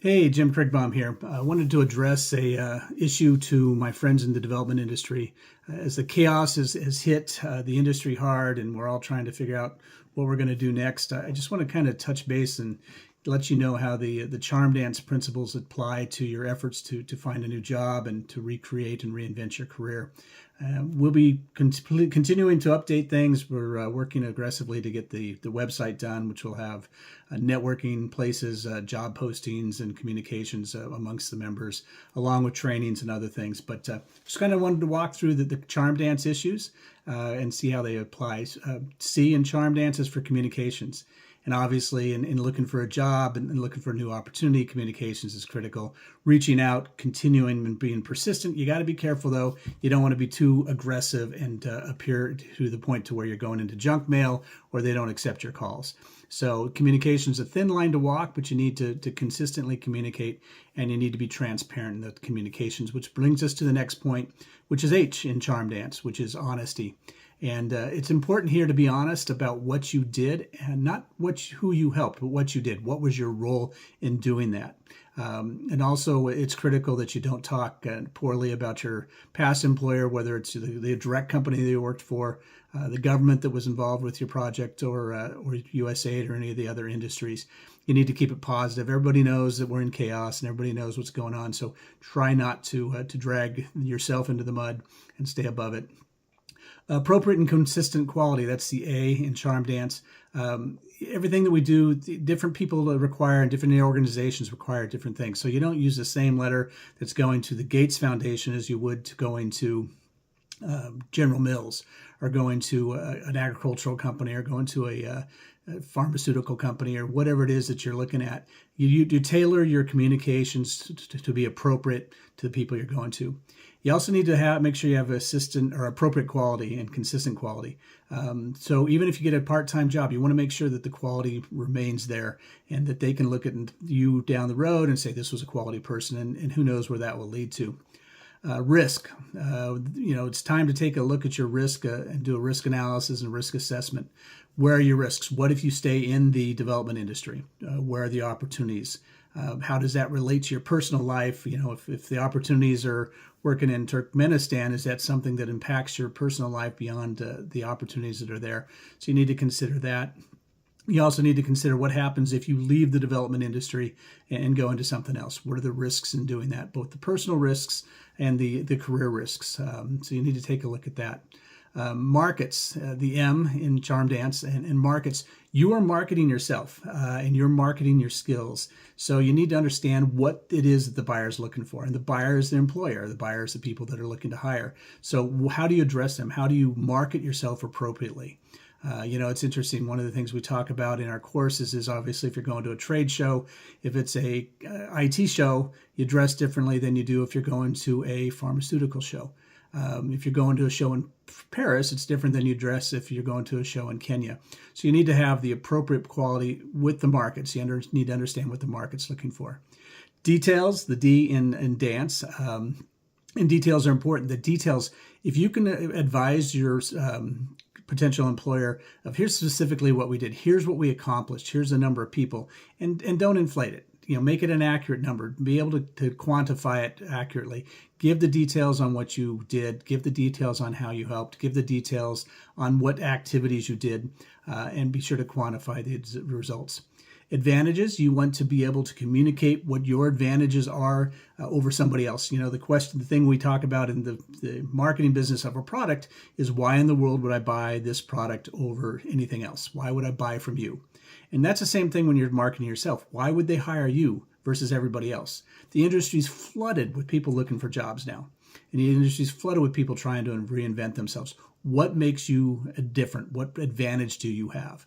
Hey, Jim Krigbaum here. I wanted to address a issue to my friends in the development industry. As the chaos has hit the industry hard and we're all trying to figure out what we're going to do next, I just want to kind of touch base and let you know how the charm dance principles apply to your efforts to find a new job and to recreate and reinvent your career. We'll be continuing to update things. We're working aggressively to get the website done, which will have networking places, job postings, and communications amongst the members, along with trainings and other things. But just kind of wanted to walk through the charm dance issues and see how they apply. C in charm dance is for communications. And obviously, in looking for a job and looking for a new opportunity, communications is critical. Reaching out, continuing, and being persistent. You got to be careful, though. You don't want to be too aggressive and appear to the point to where you're going into junk mail or they don't accept your calls. So communication is a thin line to walk, but you need to consistently communicate, and you need to be transparent in the communications, which brings us to the next point, which is H in charm dance, which is honesty. And it's important here to be honest about what you did, and not who you helped, but what you did. What was your role in doing that? And also, it's critical that you don't talk poorly about your past employer, whether it's the direct company that you worked for, the government that was involved with your project, or USAID or any of the other industries. You need to keep it positive. Everybody knows that we're in chaos, and everybody knows what's going on. So try not to drag yourself into the mud and stay above it. Appropriate and consistent quality, that's the A in charm dance. Everything that we do, different people require, and different organizations require different things. So you don't use the same letter that's going to the Gates Foundation as you would to going to General Mills, or going to an agricultural company, or going to a pharmaceutical company, or whatever it is that you're looking at. You tailor your communications to be appropriate to the people you're going to. You also need to make sure you have assistant or appropriate quality and consistent quality. So even if you get a part-time job, you want to make sure that the quality remains there, and that they can look at you down the road and say this was a quality person, and who knows where that will lead to. Risk. It's time to take a look at your risk and do a risk analysis and risk assessment. Where are your risks? What if you stay in the development industry? Where are the opportunities? How does that relate to your personal life? If the opportunities are working in Turkmenistan, is that something that impacts your personal life beyond the opportunities that are there? So you need to consider that. You also need to consider what happens if you leave the development industry and go into something else. What are the risks in doing that? Both the personal risks and the career risks. So you need to take a look at that. Markets, the M in charm dance, and markets. You are marketing yourself and you're marketing your skills. So you need to understand what it is that the buyer is looking for. And the buyer is the employer. The buyer is the people that are looking to hire. So how do you address them? How do you market yourself appropriately? It's interesting. One of the things we talk about in our courses is obviously if you're going to a trade show, if it's a IT show, you dress differently than you do if you're going to a pharmaceutical show. If you're going to a show in Paris, it's different than you dress if you're going to a show in Kenya. So you need to have the appropriate quality with the markets. You need to understand what the market's looking for. Details, the D in dance. And details are important. The details, if you can advise your potential employer of here's specifically what we did, here's what we accomplished, here's the number of people, and don't inflate it. Make it an accurate number. Be able to quantify it accurately. Give the details on what you did. Give the details on how you helped. Give the details on what activities you did, and be sure to quantify the results. Advantages, you want to be able to communicate what your advantages are over somebody else. The thing we talk about in the marketing business of a product is, why in the world would I buy this product over anything else? Why would I buy from you? And that's the same thing when you're marketing yourself. Why would they hire you versus everybody else? The industry's flooded with people looking for jobs now. And the industry's flooded with people trying to reinvent themselves. What makes you different? What advantage do you have?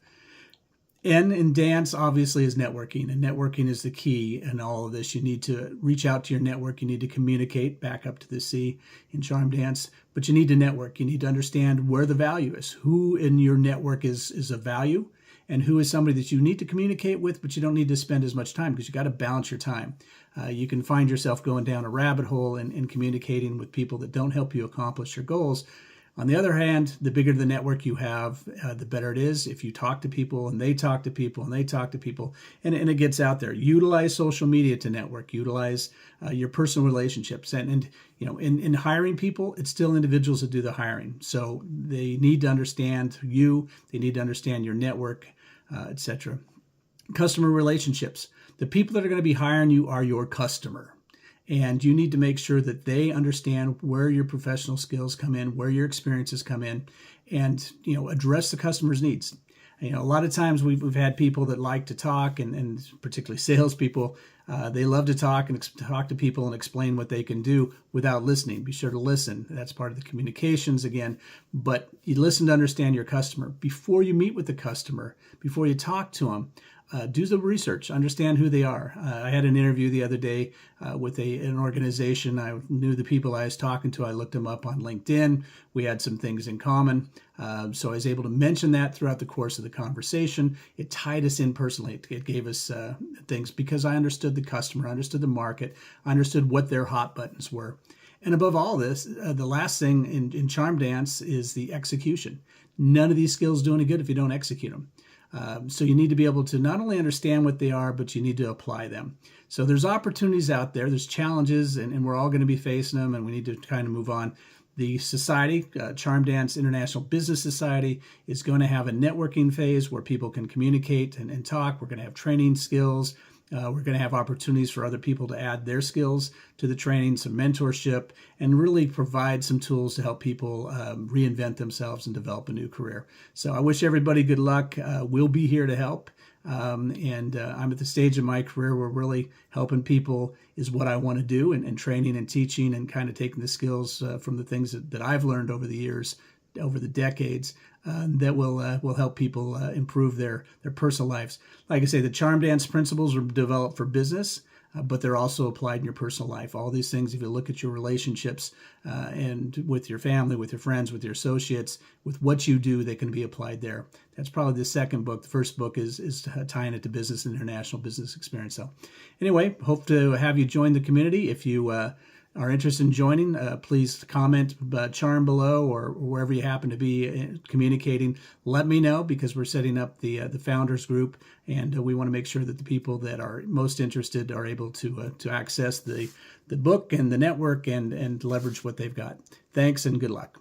N in dance, obviously, is networking. And networking is the key in all of this. You need to reach out to your network. You need to communicate, back up to the C in charm dance. But you need to network. You need to understand where the value is. Who in your network is of value, and who is somebody that you need to communicate with, but you don't need to spend as much time, because you got to balance your time. You can find yourself going down a rabbit hole and communicating with people that don't help you accomplish your goals, On the other hand, the bigger the network you have, the better it is. If you talk to people and they talk to people and they talk to people, and it gets out there. Utilize social media to network. Utilize your personal relationships. And in hiring people, it's still individuals that do the hiring. So they need to understand you. They need to understand your network, etc. Customer relationships. The people that are going to be hiring you are your customer. And you need to make sure that they understand where your professional skills come in, where your experiences come in, and address the customer's needs. A lot of times we've had people that like to talk, and particularly salespeople, they love to talk and talk to people and explain what they can do without listening. Be sure to listen. That's part of the communications again. But you listen to understand your customer. Before you meet with the customer, before you talk to them, do the research, understand who they are. I had an interview the other day with an organization. I knew the people I was talking to. I looked them up on LinkedIn. We had some things in common. So I was able to mention that throughout the course of the conversation. It tied us in personally. It gave us things because I understood the customer, I understood the market, I understood what their hot buttons were. And above all this, the last thing in Charm Dance is the execution. None of these skills do any good if you don't execute them. So you need to be able to not only understand what they are, but you need to apply them. So there's opportunities out there, there's challenges, and we're all going to be facing them, and we need to kind of move on. The society, Charm Dance International Business Society, is going to have a networking phase where people can communicate and talk. We're going to have training skills. We're going to have opportunities for other people to add their skills to the training, some mentorship, and really provide some tools to help people reinvent themselves and develop a new career. So I wish everybody good luck. We'll be here to help. And I'm at the stage in my career where really helping people is what I want to do, and training and teaching and kind of taking the skills from the things that I've learned over the years, over the decades, that will help people improve their personal lives. Like I say, the Charm Dance principles were developed for business, but they're also applied in your personal life. All these things, if you look at your relationships and with your family, with your friends, with your associates, with what you do, they can be applied there. That's probably the second book. The first book is tying it to business and international business experience. So anyway, hope to have you join the community. If you are interested in joining, please comment Charm below or wherever you happen to be communicating. Let me know, because we're setting up the founders group, and we want to make sure that the people that are most interested are able to access the book and the network and leverage what they've got. Thanks and good luck.